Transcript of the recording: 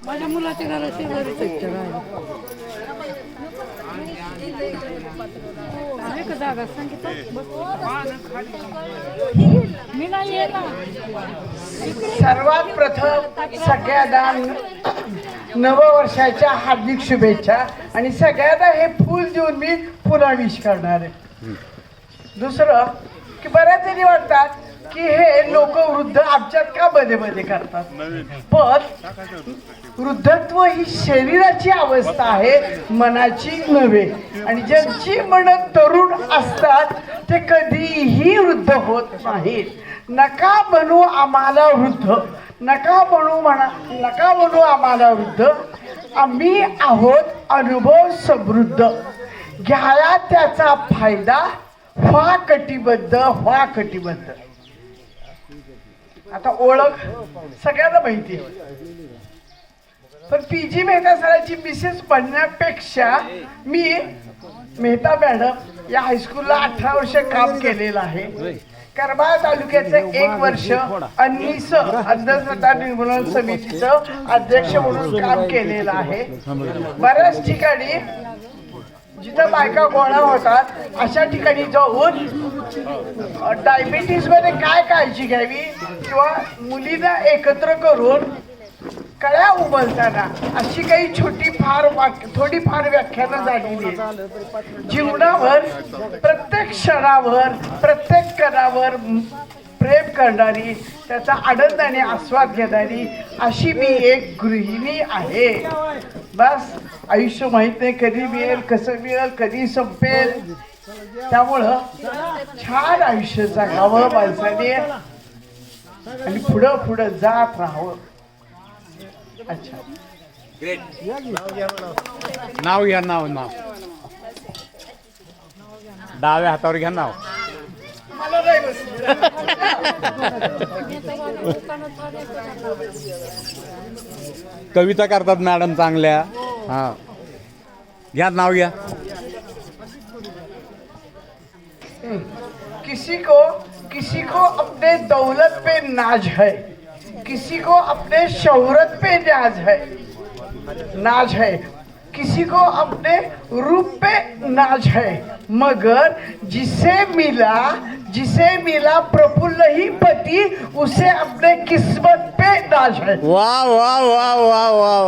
माझ्या मुलाच्या घराच्या घरीच एक जागा सांगितलं मी नाही येणार. सर्वात प्रथम सगळ्यांना नववर्षाच्या हार्दिक शुभेच्छा आणि सगळ्यांना हे फूल देऊन मी पुन्हा विश करणार आहे. दुसरं की बऱ्याच जणी वाटतात की हे लोक वृद्ध आमच्यात का मध्ये मध्ये करतात, पण वृद्धत्व ही शरीराची अवस्था आहे, मनाची नव्हे. आणि ज्यांची मन तरुण असतात ते कधीही वृद्ध होत नाहीत. नका बनू आम्हाला वृद्ध, नका बनू आम्हाला वृद्ध. आम्ही आहोत अनुभव समृद्ध, घ्याया त्याचा फायदा, व्हा कटिबद्ध, व्हा कटिबद्ध. आता ओळख सगळ्यांना माहिती आहे, पण पी.जी. मेहता सरांची मिसेस बनण्यापेक्षा मी मेहता मॅडम या हायस्कूलला 18 वर्ष काम केलेलं आहे. करमाळा तालुक्याचं 1 वर्ष अन्नीस अंधश्रद्धा निर्मूलन समितीचं अध्यक्ष म्हणून काम केलेलं आहे. बऱ्याच ठिकाणी जिथं बायका गोळा होतात अशा ठिकाणी जाऊन डायबिटीस मध्ये काय काळजी घ्यावी किंवा मुलींना एकत्र करून कळ्या उमलताना अशी काही थोडीफार व्याख्यानं झालेली आहेत. जीवनावर प्रत्येक क्षणावर प्रत्येक कणावर प्रेम करणारी, त्याचा आनंदाने आस्वाद घेणारी अशी मी एक गृहिणी आहे. बस आयुष्य माहित नाही कधी मिळेल, कसं मिळेल, कधी संपेल. त्यामुळं छान आयुष्य जगावं माणसाने आणि पुढं पुढं जात राहावं. अच्छा, नाव घ्या. नाव डाव्या हातावर घ्या नाव. मला नाही बसलं. कविता करतात मॅडम चांगल्या. हा घ्या, नाव घ्या. किसी को अपने दौलत पे नाज है, किसी को अपने शोहरत पे नाज है, किसी को अपने रूप पे नाज है, मगर जिसे मिला प्रफुल्ल ही पति, उसे अपने किस्मत पे नाज है. वाह वाह वाह वाह वाह.